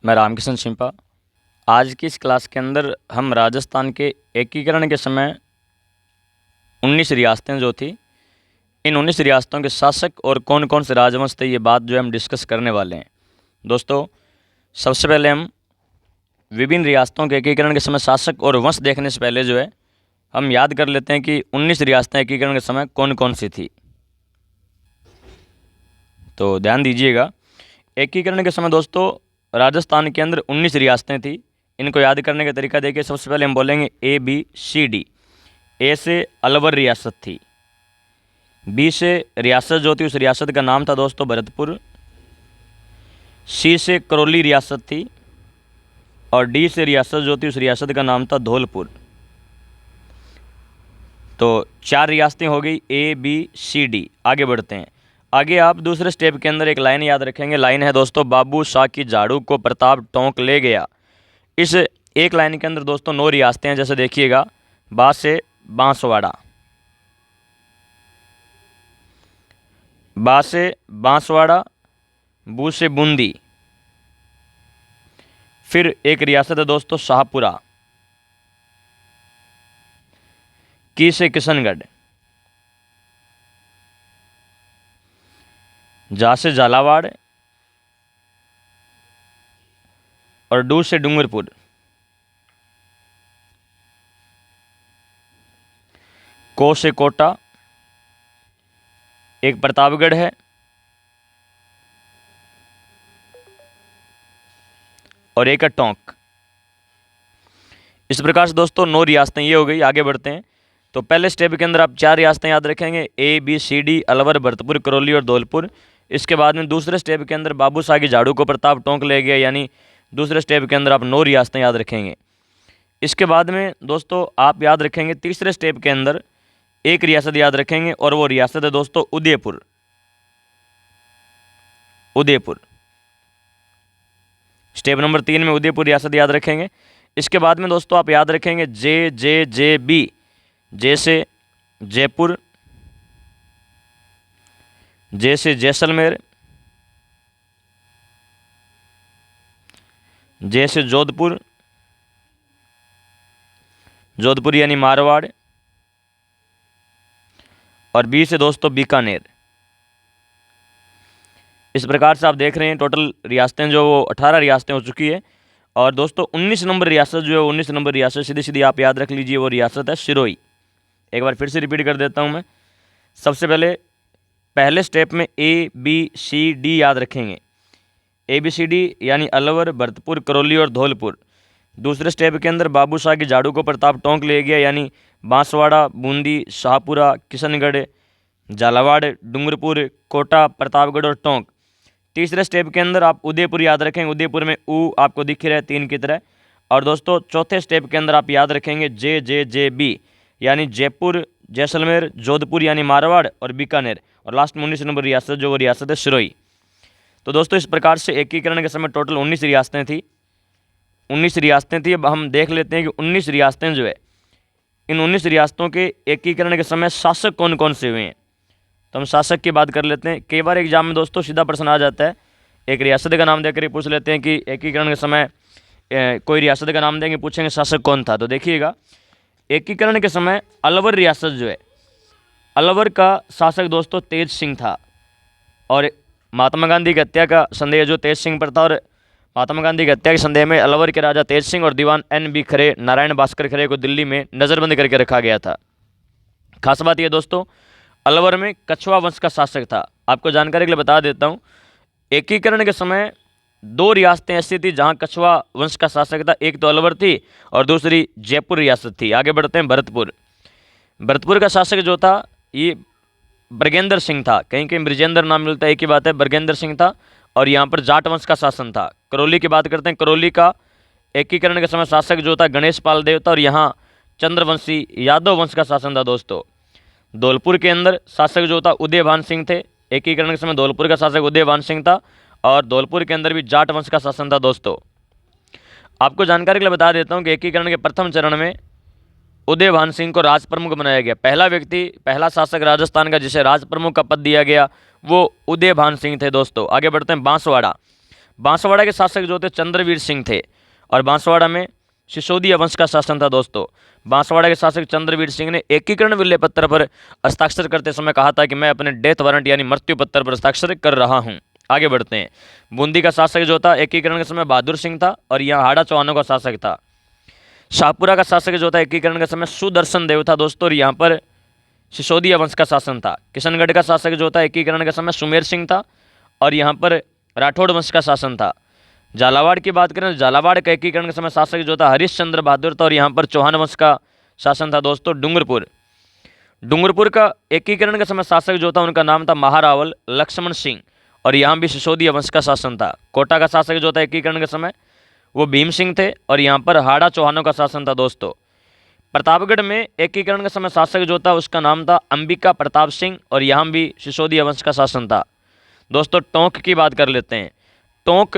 मैं रामकिशन सिंपा। आज की इस क्लास के अंदर हम राजस्थान के एकीकरण के समय 19 रियासतें जो थी, इन 19 रियासतों के शासक और कौन कौन से राजवंश थे, ये बात जो है हम डिस्कस करने वाले हैं। दोस्तों, सबसे पहले हम विभिन्न रियासतों के एकीकरण के समय शासक और वंश देखने से पहले जो है हम याद कर लेते हैं कि 19 रियासतें एकीकरण के समय कौन कौन सी थी। तो ध्यान दीजिएगा, एकीकरण के समय दोस्तों राजस्थान के अंदर 19 रियासतें थी। इनको याद करने का तरीका देखिए। सबसे पहले हम बोलेंगे ABCD। ए से अलवर रियासत थी, बी से रियासत जो थी उस रियासत का नाम था दोस्तों भरतपुर, सी से करौली रियासत थी और डी से रियासत जो थी उस रियासत का नाम था धौलपुर। तो 4 रियासतें हो गई ABCD। आगे बढ़ते हैं। आगे आप दूसरे स्टेप के अंदर एक लाइन याद रखेंगे। लाइन है दोस्तों, बाबू शाह की झाड़ू को प्रताप टोंक ले गया। इस एक लाइन के अंदर दोस्तों 9 रियासतें हैं। जैसे देखिएगा, बा से बांसवाड़ा, बा से बांसवाड़ा, बू से बूंदी, फिर एक रियासत है दोस्तों शाहपुरा, की से किशनगढ़, जा से झालावाड़ और डू से डूंगरपुर, को से कोटा, एक प्रतापगढ़ है और एक है टोंक। इस प्रकार से दोस्तों 9 रियासतें ये हो गई। आगे बढ़ते हैं। तो पहले स्टेप के अंदर आप 4 रियासतें याद रखेंगे, ABCD, अलवर, भरतपुर, करौली और धौलपुर। इसके बाद में दूसरे स्टेप के अंदर बाबू शाह की झाड़ू को प्रताप टोंक ले गया, यानी दूसरे स्टेप के अंदर आप 9 रियासतें याद रखेंगे। इसके बाद में दोस्तों आप याद रखेंगे तीसरे स्टेप के अंदर एक रियासत याद रखेंगे और वो रियासत है दोस्तों उदयपुर। उदयपुर स्टेप नंबर 3 में उदयपुर रियासत याद रखेंगे। इसके बाद में दोस्तों आप याद रखेंगे JJJB। जे से जयपुर, जे से जैसलमेर, जे से जोधपुर, जोधपुर यानी मारवाड़, और बी से दोस्तों बीकानेर। इस प्रकार से आप देख रहे हैं टोटल रियासतें जो वो 18 रियासतें हो चुकी है। और दोस्तों 19 नंबर रियासत जो है 19 नंबर रियासत सीधी सीधी आप याद रख लीजिए, वो रियासत है सिरोही। एक बार फिर से रिपीट कर देता हूँ मैं। सबसे पहले स्टेप में ABCD याद रखेंगे। ABCD यानी अलवर, भरतपुर, करौली और धौलपुर। दूसरे स्टेप के अंदर बाबू शाह की झाड़ू को प्रताप टोंक ले गया, यानी बांसवाड़ा, बूंदी, शाहपुरा, किशनगढ़, झालावाड़, डूंगरपुर, कोटा, प्रतापगढ़ और टोंक। तीसरे स्टेप के अंदर आप उदयपुर याद रखेंगे। उदयपुर में ऊ आपको दिख रहा है 3 की तरह। और दोस्तों चौथे स्टेप के अंदर आप याद रखेंगे JJJB, यानी जयपुर, जैसलमेर, जोधपुर यानी मारवाड़ और बीकानेर। और लास्ट में 19 नंबर रियासत जो वो रियासत है सिरोही। तो दोस्तों इस प्रकार से एकीकरण के समय टोटल 19 रियासतें थी। 19 रियासतें थी। अब हम देख लेते हैं कि 19 रियासतें जो है, इन 19 रियासतों के एकीकरण के समय शासक कौन कौन से हुए हैं। तो हम शासक की बात कर लेते हैं। कई बार एग्जाम में दोस्तों सीधा प्रश्न आ जाता है, एक रियासत का नाम देकर ही पूछ लेते हैं कि एकीकरण के समय कोई रियासत का नाम देंगे, पूछेंगे शासक कौन था। तो देखिएगा, एकीकरण के समय अलवर रियासत जो है, अलवर का शासक दोस्तों तेज सिंह था। और महात्मा गांधी की हत्या का संदेह जो तेज सिंह पर था, और महात्मा गांधी की हत्या के संदेह में अलवर के राजा तेज सिंह और दीवान NB खरे, नारायण भास्कर खरे को दिल्ली में नज़रबंद करके रखा गया था। खास बात यह दोस्तों, अलवर में कछवा वंश का शासक था। आपको जानकारी के लिए बता देता हूँ, एकीकरण के समय 2 रियासतें ऐसी थी जहाँ कछवा वंश का शासक था। एक तो अलवर थी और दूसरी जयपुर रियासत थी। आगे बढ़ते हैं। भरतपुर, भरतपुर का शासक जो था ये बरगेंद्र सिंह था। कहीं कहीं ब्रिजेंद्र नाम मिलता है, एक ही बात है, बरगेंद्र सिंह था। और यहाँ पर जाट वंश का शासन था। करौली की बात करते हैं। करौली का एकीकरण के समय शासक जो था गणेश पाल देव था, और यहाँ चंद्रवंशी यादव वंश का शासन था दोस्तों। धौलपुर के अंदर शासक जो था उदयभान सिंह थे। एकीकरण के समय धौलपुर का शासक उदयभान सिंह था, और धौलपुर के अंदर भी जाट वंश का शासन था दोस्तों। आपको जानकारी के लिए बता देता हूँ कि एकीकरण के प्रथम चरण में उदयभान सिंह को राज प्रमुख बनाया गया। पहला व्यक्ति, पहला शासक राजस्थान का जिसे राज प्रमुख का पद दिया गया, वो उदयभान सिंह थे दोस्तों। आगे बढ़ते हैं। बांसवाड़ा, बांसवाड़ा के शासक जो थे चंद्रवीर सिंह थे और बांसवाड़ा में सिसोदिया वंश का शासन था दोस्तों। बांसवाड़ा के शासक चंद्रवीर सिंह ने एकीकरण विल्ले पत्र पर हस्ताक्षर करते समय कहा था कि मैं अपने डेथ वारंट यानी मृत्यु पत्र पर हस्ताक्षर कर रहा हूं। आगे बढ़ते हैं। बूंदी का शासक जो था एकीकरण के समय बहादुर सिंह था और यहाँ हाड़ा चौहानों का शासक था। शाहपुरा का शासक जो था एकीकरण के समय सुदर्शन देव था दोस्तों और यहाँ पर सिसोदिया वंश का शासन था। किशनगढ़ का शासक जो था एकीकरण के समय सुमेर सिंह था और यहाँ पर राठौड़ वंश का शासन था। झालावाड़ की बात करें तो झालावाड़ का एकीकरण के समय शासक जो था हरिश्चंद्र बहादुर था और यहाँ पर चौहान वंश का शासन था दोस्तों। डूंगरपुर का एकीकरण के समय शासक जो था उनका नाम था महारावल लक्ष्मण सिंह और यहाँ भी सिसोदिया वंश का शासन था। कोटा का शासक जो था एकीकरण के समय वो भीम सिंह थे और यहाँ पर हाड़ा चौहानों का शासन था दोस्तों। प्रतापगढ़ में एकीकरण के समय शासक जो था उसका नाम था अंबिका प्रताप सिंह और यहाँ भी सिसोदिया वंश का शासन था दोस्तों। टोंक की बात कर लेते हैं। टोंक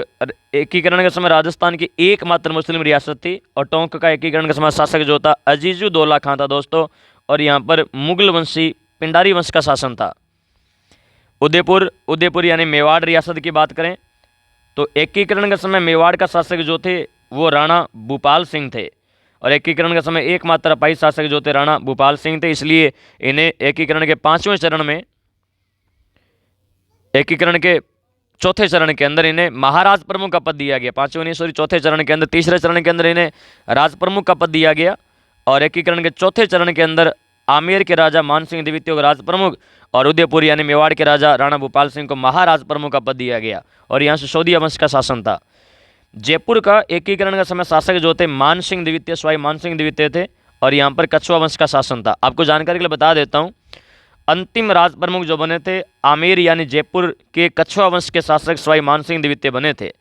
एकीकरण के समय राजस्थान की एकमात्र मुस्लिम रियासत थी और टोंक का एकीकरण के समय शासक जो था अजीजुद्दौला खां था दोस्तों और यहाँ पर मुगल वंशी पिंडारी वंश का शासन था। उदयपुर यानी मेवाड़ रियासत की बात करें तो एकीकरण के समय मेवाड़ का शासक जो थे वो राणा भूपाल सिंह थे और एकीकरण के समय एकमात्र अपाहिज शासक जो थे राणा भूपाल सिंह थे, इसलिए इन्हें एकीकरण के पांचवें चरण में एकीकरण के चौथे चरण के अंदर इन्हें महाराज प्रमुख का पद दिया गया। चौथे चरण के अंदर तीसरे चरण के अंदर इन्हें राज प्रमुख का पद दिया गया और एकीकरण के चौथे चरण के अंदर आमेर के राजा मान सिंह द्वितीय को राज प्रमुख और उदयपुर यानी मेवाड़ के राजा राणा भूपाल सिंह को महाराज प्रमुख का पद दिया गया और यहाँ सिसोदिया वंश का शासन था। जयपुर का एकीकरण का समय शासक जो थे मान सिंह द्वितीय स्वाई मान सिंह द्वितीय थे और यहाँ पर कछुआ वंश का शासन था। आपको जानकारी के लिए बता देता हूँ, अंतिम राज प्रमुख जो बने थे आमेर यानी जयपुर के कछुआ वंश के शासक स्वाई मान सिंह द्वितीय बने थे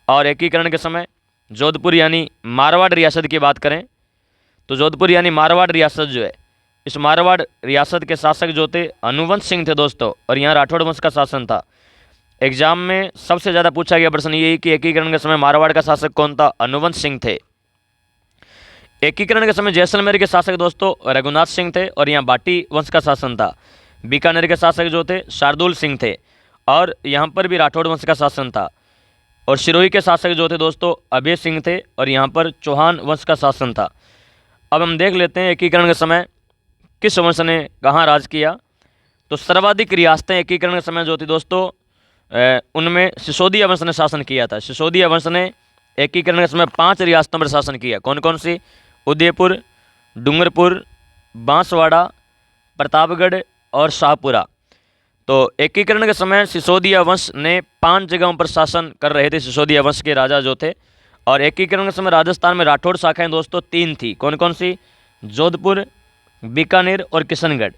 और एकीकरण के समय जोधपुर यानी मारवाड़ रियासत की बात करें तो जोधपुर यानी मारवाड़ रियासत जो है, इस मारवाड़ रियासत के शासक जो थे अनुवंश सिंह थे दोस्तों और यहाँ राठौड़ वंश का शासन था। एग्जाम में सबसे ज़्यादा पूछा गया प्रश्न ये कि एकीकरण के समय मारवाड़ का शासक कौन था? अनुवंश सिंह थे। एकीकरण के समय जैसलमेर के शासक दोस्तों रघुनाथ सिंह थे और यहाँ बाटी वंश का शासन था। बीकानेर के शासक जो थे शार्दुल सिंह थे और यहाँ पर भी राठौड़ वंश का शासन था। और सिरोही के शासक जो थे दोस्तों अभय सिंह थे और यहाँ पर चौहान वंश का शासन था। अब हम देख लेते हैं एकीकरण के समय किस वंश ने कहाँ राज किया। तो सर्वाधिक रियासतें एकीकरण के समय जो थी दोस्तों उनमें सिसोदिया वंश ने शासन किया था। सिसोदिया वंश ने एकीकरण के समय 5 रियासतों पर शासन किया। कौन कौन सी? उदयपुर, डूंगरपुर, बांसवाड़ा, प्रतापगढ़ और शाहपुरा। तो एकीकरण के समय सिसोदिया वंश ने 5 जगहों पर शासन कर रहे थे सिसोदिया वंश के राजा जो थे। और एकीकरण के समय राजस्थान में राठौड़ शाखाएं दोस्तों 3 थी। कौन कौन सी? जोधपुर, बीकानेर और किशनगढ़।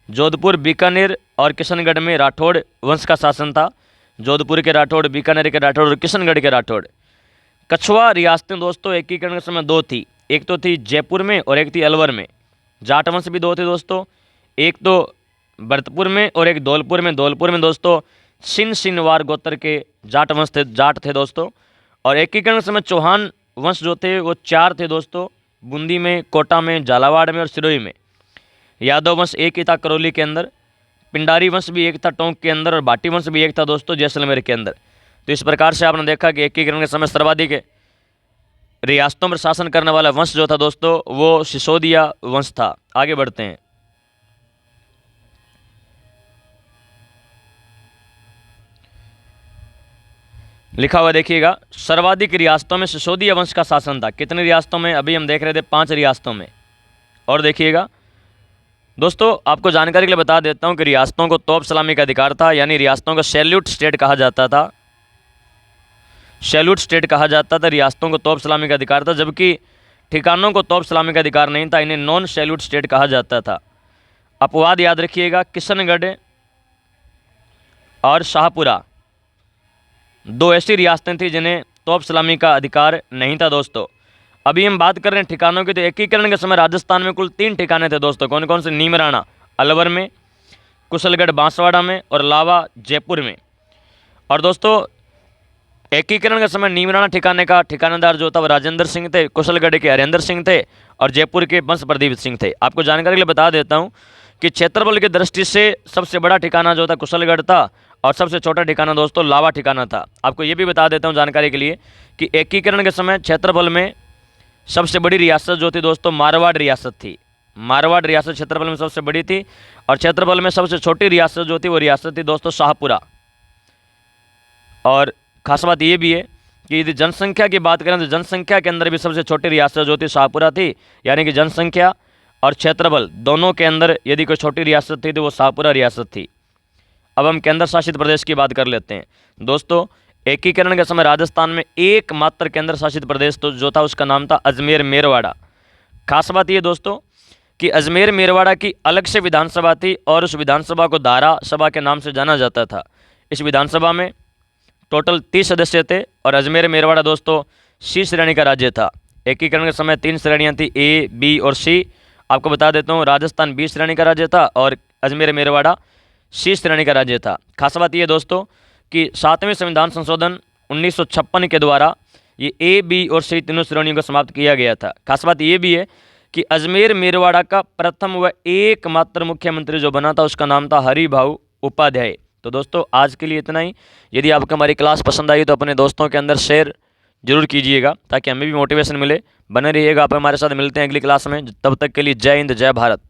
जोधपुर, बीकानेर और किशनगढ़ में राठौड़ वंश का शासन था। जोधपुर के राठौड़, बीकानेर के राठौड़ और किशनगढ़ के राठौड़। कछुआ रियासतें दोस्तों एकीकरण के समय 2 थी। एक तो थी जयपुर में और एक थी अलवर में। जाट वंश भी 2 थे दोस्तों, एक तो भरतपुर में और एक धौलपुर में। धौलपुर में दोस्तों सिनवार गोत्र के जाट थे दोस्तों। और एकीकरण के समय चौहान वंश जो थे वो 4 थे दोस्तों, बूंदी में, कोटा में, झालावाड़ में और सिरोही में। यादव वंश एक ही था करौली के अंदर। पिंडारी वंश भी एक था टोंक के अंदर और भाटी वंश भी एक था दोस्तों जैसलमेर के अंदर। तो इस प्रकार से आपने देखा कि एकीकरण के समय सर्वाधिक रियासतों पर शासन करने वाला वंश जो था दोस्तों वो सिसोदिया वंश था। आगे बढ़ते हैं। लिखा हुआ देखिएगा, सर्वाधिक रियासतों में सिसोदिया वंश का शासन था। कितनी रियासतों में? अभी हम देख रहे थे 5 रियासतों में। और देखिएगा दोस्तों, आपको जानकारी के लिए बता देता हूं कि रियासतों को तोप सलामी का अधिकार था, यानी रियासतों को सैल्यूट स्टेट कहा जाता था। सैल्यूट स्टेट कहा जाता था, रियासतों को तोप सलामी का अधिकार था, जबकि ठिकानों को तोप सलामी का अधिकार नहीं था। इन्हें नॉन सैल्यूट स्टेट कहा जाता था। अपवाद याद रखिएगा, किशनगढ़ और शाहपुरा 2 ऐसी रियासतें थी जिन्हें तोप सलामी का अधिकार नहीं था दोस्तों। अभी हम बात कर रहे हैं ठिकानों की। तो एकीकरण के समय राजस्थान में कुल 3 ठिकाने थे दोस्तों। कौन कौन से? नीमराणा अलवर में, कुशलगढ़ बांसवाड़ा में और लावा जयपुर में। और दोस्तों एकीकरण के समय नीमराणा ठिकाने का ठिकानेदार जो था वो राजेंद्र सिंह थे, कुशलगढ़ के हरेंद्र सिंह थे और जयपुर के बंश प्रदीप सिंह थे। आपको जानकारी के लिए बता देता हूँ, कि क्षेत्रफल की दृष्टि से सबसे बड़ा ठिकाना जो था कुशलगढ़ था और सबसे छोटा ठिकाना दोस्तों लावा ठिकाना था। आपको ये भी बता देता हूँ जानकारी के लिए कि एकीकरण के समय क्षेत्रफल में सबसे बड़ी रियासत जो थी दोस्तों मारवाड़ रियासत थी। मारवाड़ रियासत क्षेत्रफल में सबसे बड़ी थी और क्षेत्रफल में सबसे छोटी रियासत जो थी वो रियासत थी दोस्तों शाहपुरा। और खास बात ये भी है कि यदि जनसंख्या की बात करें तो जनसंख्या के अंदर भी सबसे छोटी रियासत जो थी शाहपुरा थी, यानी कि जनसंख्या और क्षेत्रफल दोनों के अंदर यदि कोई छोटी रियासत थी तो वो शाहपुरा रियासत थी। अब हम केंद्र शासित प्रदेश की बात कर लेते हैं दोस्तों। एकीकरण के समय राजस्थान में एकमात्र केंद्र शासित प्रदेश तो जो था उसका नाम था अजमेर मेरवाड़ा। खास बात ये दोस्तों कि अजमेर मेरवाड़ा की अलग से विधानसभा थी और उस विधानसभा को दारा सभा के नाम से जाना जाता था। इस विधानसभा में टोटल 30 सदस्य थे और अजमेर मेरवाड़ा दोस्तों सी श्रेणी का राज्य था। एकीकरण के समय 3 श्रेणियाँ थी, ए, बी और सी। आपको बता देता हूँ राजस्थान बी श्रेणी का राज्य था और अजमेर मेरवाड़ा सी श्रेणी का राज्य था। खास बात ये दोस्तों कि 7वें संविधान संशोधन 1956 के द्वारा ये ए, बी और सी तीनों श्रेणियों को समाप्त किया गया था। खास बात ये भी है कि अजमेर मेरवाड़ा का प्रथम व एकमात्र मुख्यमंत्री जो बना था उसका नाम था हरिभाऊ उपाध्याय। तो दोस्तों आज के लिए इतना ही। यदि आपको हमारी क्लास पसंद आई तो अपने दोस्तों के अंदर शेयर जरूर कीजिएगा ताकि हमें भी मोटिवेशन मिले। बने रहिएगा, आप हमारे साथ मिलते हैं अगली क्लास में। तब तक के लिए जय हिंद, जय भारत।